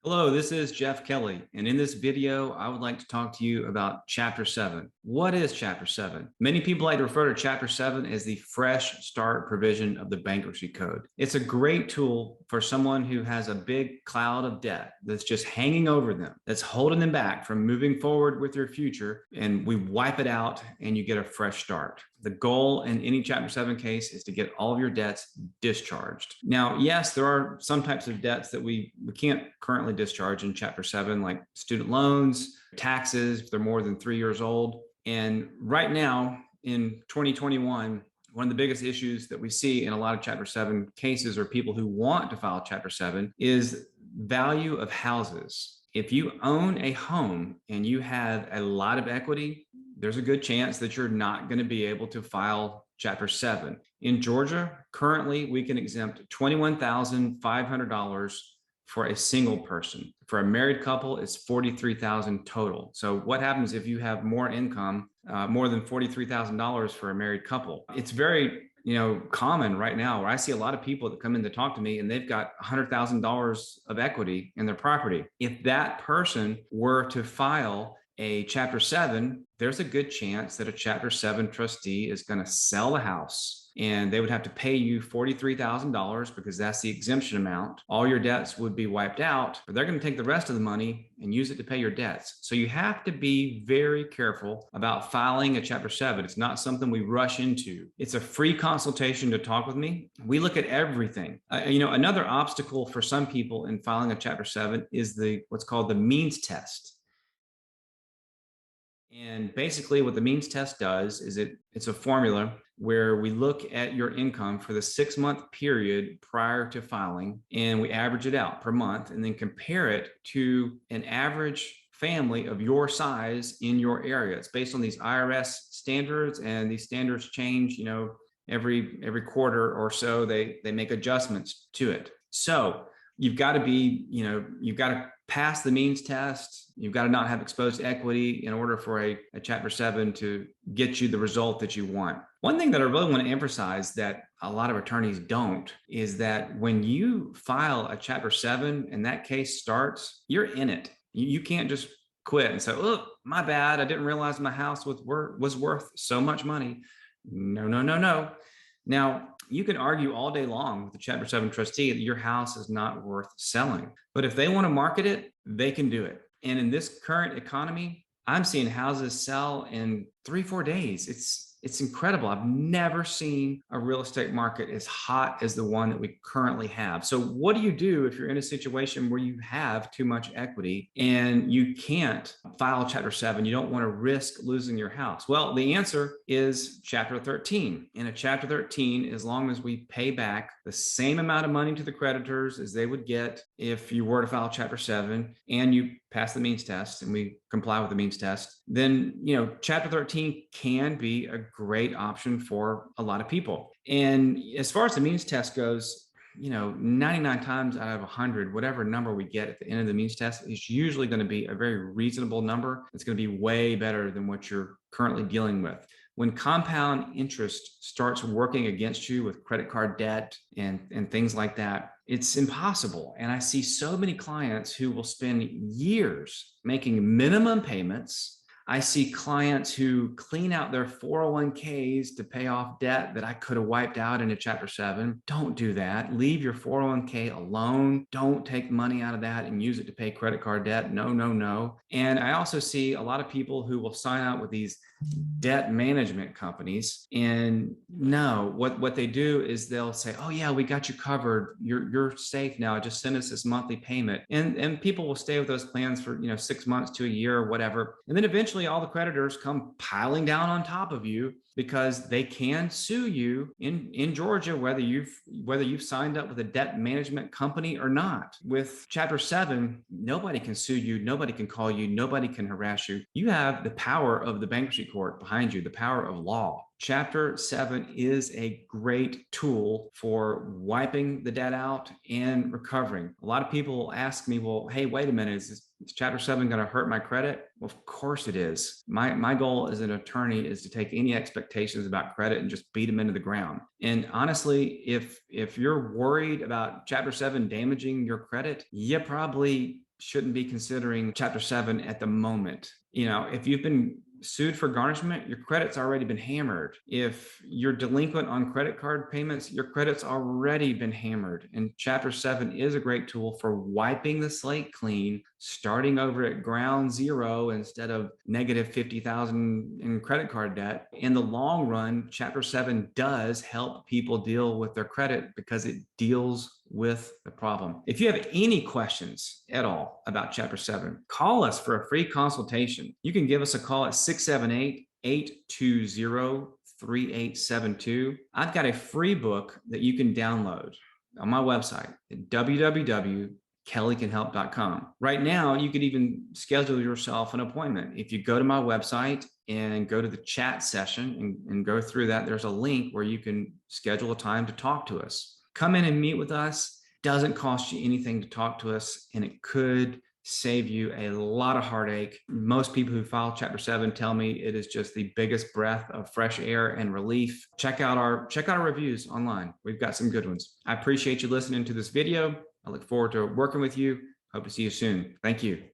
Hello, this is Jeff Kelly, and in this video, I would like to talk to you about Chapter 7. What is Chapter 7? Many people like to refer to Chapter 7 as the fresh start provision of the Bankruptcy Code. It's a great tool for someone who has a big cloud of debt that's just hanging over them, that's holding them back from moving forward with their future, and we wipe it out and you get a fresh start. The goal in any Chapter 7 case is to get all of your debts discharged. Now, yes, there are some types of debts that we can't currently discharge in Chapter 7, like student loans, taxes, if they're more than 3 years old. And right now in 2021, one of the biggest issues that we see in a lot of Chapter 7 cases or people who want to file Chapter 7 is value of houses. If you own a home and you have a lot of equity, there's a good chance that you're not going to be able to file Chapter 7. In Georgia, currently, we can exempt $21,500 for a single person. For a married couple, it's $43,000 total. So what happens if you have more income, more than $43,000 for a married couple? It's very common right now where I see a lot of people that come in to talk to me and they've got $100,000 of equity in their property. If that person were to file a Chapter 7, there's a good chance that a Chapter 7 trustee is going to sell the house and they would have to pay you $43,000 because that's the exemption amount. All your debts would be wiped out, but they're going to take the rest of the money and use it to pay your debts. So you have to be very careful about filing a Chapter 7. It's not something we rush into. It's a free consultation to talk with me. We look at everything. Another obstacle for some people in filing a Chapter 7 is what's called the means test. And basically what the means test does is it's a formula where we look at your income for the 6-month period prior to filing, and we average it out per month and then compare it to an average family of your size in your area. It's based on these IRS standards, and these standards change, every quarter or so they make adjustments to it. So you've got to pass the means test. You've got to not have exposed equity in order for a Chapter 7 to get you the result that you want. One thing that I really want to emphasize that a lot of attorneys don't is that when you file a Chapter 7 and that case starts, you're in it. You can't just quit and say, oh, my bad, I didn't realize my house was worth so much money. No, no, no, no. Now, you can argue all day long with the Chapter 7 trustee that your house is not worth selling. But if they want to market it, they can do it. And in this current economy, I'm seeing houses sell in 3-4 days. It's incredible. I've never seen a real estate market as hot as the one that we currently have. So what do you do if you're in a situation where you have too much equity and you can't file Chapter 7? You don't want to risk losing your house. Well, the answer is Chapter 13. In a Chapter 13, as long as we pay back the same amount of money to the creditors as they would get if you were to file Chapter 7 and you pass the means test and we comply with the means test, then Chapter 13 can be a great option for a lot of people. And as far as the means test goes, 99 times out of 100, whatever number we get at the end of the means test is usually going to be a very reasonable number. It's going to be way better than what you're currently dealing with. When compound interest starts working against you with credit card debt and things like that, it's impossible. And I see so many clients who will spend years making minimum payments. I see clients who clean out their 401ks to pay off debt that I could have wiped out in a Chapter 7. Don't do that. Leave your 401k alone. Don't take money out of that and use it to pay credit card debt. No, no, no. And I also see a lot of people who will sign up with these debt management companies. And no, what they do is they'll say, oh yeah, we got you covered. You're safe now. Just send us this monthly payment. And people will stay with those plans for 6 months to a year or whatever. And then eventually all the creditors come piling down on top of you because they can sue you in Georgia, whether you've signed up with a debt management company or not. With Chapter 7, nobody can sue you, nobody can call you, nobody can harass you. You have the power of the bankruptcy court behind you, the power of law. Chapter 7 is a great tool for wiping the debt out and recovering. A lot of people ask me, well, hey, wait a minute, is Chapter 7 going to hurt my credit? Well, of course it is. My goal as an attorney is to take any expectations about credit and just beat them into the ground. And honestly, if you're worried about Chapter 7 damaging your credit, you probably shouldn't be considering Chapter 7 at the moment. If you've been sued for garnishment, your credit's already been hammered. If you're delinquent on credit card payments, your credit's already been hammered. And Chapter 7 is a great tool for wiping the slate clean, starting over at ground zero instead of negative 50,000 in credit card debt. In the long run, Chapter 7 does help people deal with their credit because it deals with the problem. If you have any questions at all about Chapter 7, call us for a free consultation. You can give us a call at 678-820-3872. I've got a free book that you can download on my website at www.kellycanhelp.com. Right now, you could even schedule yourself an appointment. If you go to my website and go to the chat session and go through that, there's a link where you can schedule a time to talk to us. Come in and meet with us. Doesn't cost you anything to talk to us, and it could save you a lot of heartache. Most people who file Chapter 7 tell me it is just the biggest breath of fresh air and relief. Check out our reviews online. We've got some good ones. I appreciate you listening to this video. I look forward to working with you. Hope to see you soon. Thank you.